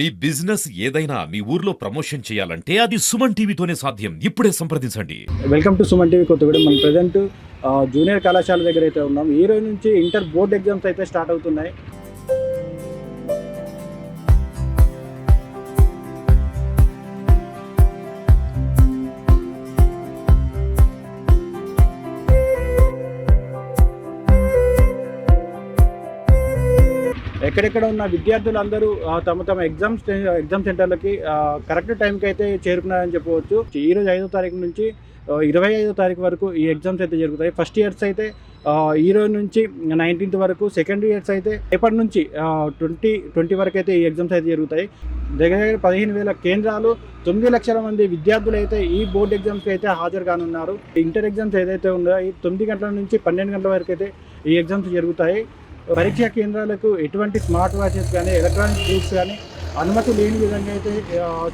మీ business ఏదైనా మీ ఊర్లో promotion చేయాలంటే అది సుమన్ టీవీతోనే సాధ్యం. ఇప్పుడే సంప్రదించండి. Welcome to Suman TV Kothagudem. మనం ప్రజెంట్ జూనియర్ కళాశాల దగ్గర అయితే ఉన్నాం. ఈ రోజు నుంచి ఇంటర్ బోర్డ్ ఎగ్జామ్స్ అయితే స్టార్ట్ అవుతున్నాయి. ఎక్కడెక్కడ ఉన్న విద్యార్థులందరూ తమ తమ ఎగ్జామ్ సెంటర్లకి కరెక్ట్ టైంకి అయితే చేరుకున్నారని చెప్పవచ్చు. ఈరోజు 5వ తారీఖు నుంచి 25వ తారీఖు వరకు ఈ ఎగ్జామ్స్ అయితే జరుగుతాయి. ఫస్ట్ ఇయర్స్ అయితే ఈ రోజు నుంచి 19th వరకు, సెకండ్ ఇయర్స్ అయితే రేపటి నుంచి 20 వరకు అయితే ఈ ఎగ్జామ్స్ అయితే జరుగుతాయి. దగ్గర దగ్గర 15,000 కేంద్రాలు, 9 లక్షల మంది విద్యార్థులు అయితే ఈ బోర్డు ఎగ్జామ్స్కి అయితే హాజరు కానున్నారు. ఇంటర్ ఎగ్జామ్స్ ఏదైతే ఉందో ఈ 9 గంటల నుంచి 12 గంటల వరకు అయితే ఈ ఎగ్జామ్స్ జరుగుతాయి. పరీక్షా కేంద్రాలకు ఎటువంటి స్మార్ట్ వాచెస్ కానీ, ఎలక్ట్రానిక్ గూడ్స్ కానీ అనుమతి లేని విధంగా అయితే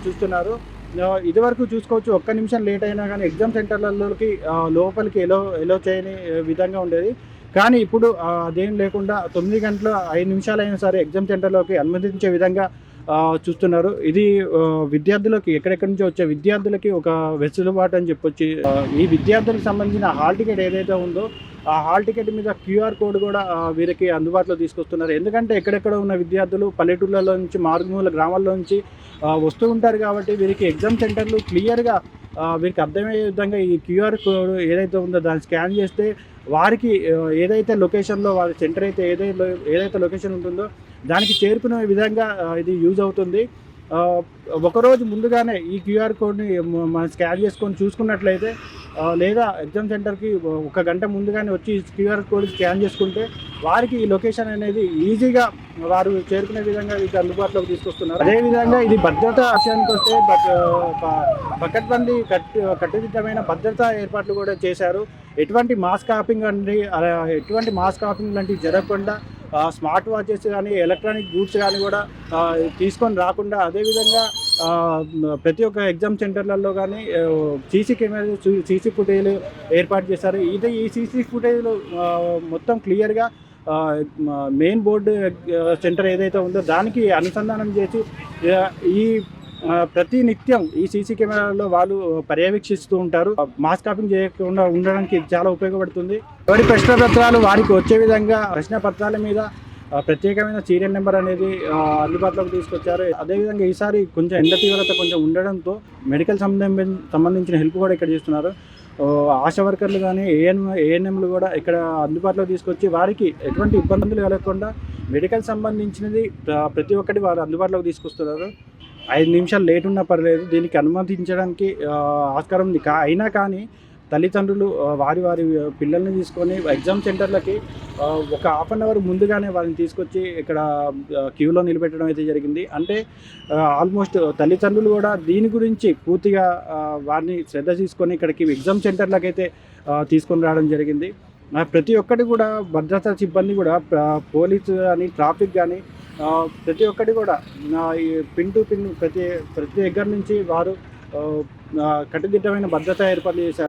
చూస్తున్నారు. ఇదివరకు చూసుకోవచ్చు, ఒక్క నిమిషం లేట్ అయినా కానీ ఎగ్జామ్ సెంటర్లలోకి లోపలికి ఎలో చేయని విధంగా ఉండేది. కానీ ఇప్పుడు అదేం లేకుండా 9 గంటల 5 నిమిషాలైనా సరే ఎగ్జామ్ సెంటర్లోకి అనుమతించే విధంగా చూస్తున్నారు. ఇది విద్యార్థులకి, ఎక్కడెక్కడి నుంచో వచ్చే విద్యార్థులకి ఒక వెసులుబాటు అని చెప్పొచ్చు. ఈ విద్యార్థులకు సంబంధించిన హాల్ టికెట్ ఏదైతే ఉందో ఆ హాల్ టికెట్ మీద QR కోడ్ కూడా వీరికి అందుబాటులో తీసుకొస్తున్నారు. ఎందుకంటే ఎక్కడెక్కడ ఉన్న విద్యార్థులు పల్లెటూళ్ళలో నుంచి, మారుమూల గ్రామాల్లో నుంచి వస్తూ ఉంటారు కాబట్టి వీరికి ఎగ్జామ్ సెంటర్లు క్లియర్గా వీరికి అర్థమయ్యే విధంగా ఈ QR కోడ్ ఏదైతే ఉందో దాన్ని స్కాన్ చేస్తే వారికి ఏదైతే లొకేషన్లో వారి సెంటర్ అయితే ఏదైతే లొకేషన్ ఉంటుందో దానికి చేరుకునే విధంగా ఇది యూజ్ అవుతుంది. ఒకరోజు ముందుగానే ఈ QR కోడ్ని మనం స్కాన్ చేసుకొని చూసుకున్నట్లయితే, లేదా ఎగ్జామ్ సెంటర్కి 1 గంట ముందుగానే వచ్చి QR కోడ్ స్కాన్ చేసుకుంటే వారికి ఈ లొకేషన్ అనేది ఈజీగా వారు చేరుకునే విధంగా ఇది అందుబాటులోకి తీసుకొస్తున్నారు. అదేవిధంగా ఇది భద్రత విషయానికి వస్తే పకడ్బందీ కట్టుదిట్టమైన భద్రతా ఏర్పాట్లు కూడా చేశారు. ఎటువంటి మాస్ కాపింగ్ లాంటివి జరగకుండా స్మార్ట్ వాచెస్ కానీ, ఎలక్ట్రానిక్ గూడ్స్ కానీ కూడా తీసుకొని రాకుండా, అదేవిధంగా ప్రతి ఒక్క ఎగ్జామ్ సెంటర్లలో కానీ సీసీ ఫుటేజ్లు ఏర్పాటు చేశారు. ఈ సీసీ ఫుటేజ్లు మొత్తం క్లియర్గా మెయిన్ బోర్డు సెంటర్ ఏదైతే ఉందో దానికి అనుసంధానం చేసి ఈ ప్రతి నిత్యం ఈ సీసీ కెమెరాల్లో వాళ్ళు పర్యవేక్షిస్తూ ఉంటారు. మాస్ కాపింగ్ చేయకుండా ఉండడానికి చాలా ఉపయోగపడుతుంది. ఎవరి ప్రశ్న పత్రాలు వారికి వచ్చే విధంగా ప్రశ్న పత్రాల మీద ప్రత్యేకమైన సీరియల్ నెంబర్ అనేది అందుబాటులోకి తీసుకొచ్చారు. అదేవిధంగా ఈసారి కొంచెం ఎండ తీవ్రత కొంచెం ఉండడంతో మెడికల్ సంబంధించిన హెల్ప్ కూడా ఇక్కడ చేస్తున్నారు. ఆశా వర్కర్లు కానీ, ఏఎన్ఎంలు కూడా ఇక్కడ అందుబాటులోకి తీసుకొచ్చి వారికి ఎటువంటి ఇబ్బందులు కలగకుండా మెడికల్ సంబంధించినది ప్రతి ఒక్కటి వారు అందుబాటులోకి తీసుకొస్తున్నారు. 5 నిమిషాలు లేట్ ఉన్నా పర్లేదు, దీనికి అనుమతించడానికి ఆస్కారం ఉంది. అయినా కానీ తల్లిదండ్రులు వారి పిల్లల్ని తీసుకొని ఎగ్జామ్ సెంటర్లకి ఒక హాఫ్ అన్ అవర్ ముందుగానే వారిని తీసుకొచ్చి ఇక్కడ క్యూలో నిలబెట్టడం అయితే జరిగింది. అంటే ఆల్మోస్ట్ తల్లిదండ్రులు కూడా దీని గురించి పూర్తిగా వారిని శ్రద్ధ తీసుకొని ఇక్కడికి ఎగ్జామ్ సెంటర్లకు అయితే తీసుకొని రావడం జరిగింది. ప్రతి ఒక్కటి కూడా భద్రతా సిబ్బంది కూడా, పోలీసు కానీ, ట్రాఫిక్ కానీ, ప్రతి ఒక్కటి కూడా ఈ పిన్ టు పిన్ ప్రతి దగ్గర నుంచి వారు కట్టుదిట్టమైన భద్రతా ఏర్పాట్లు చేశారు.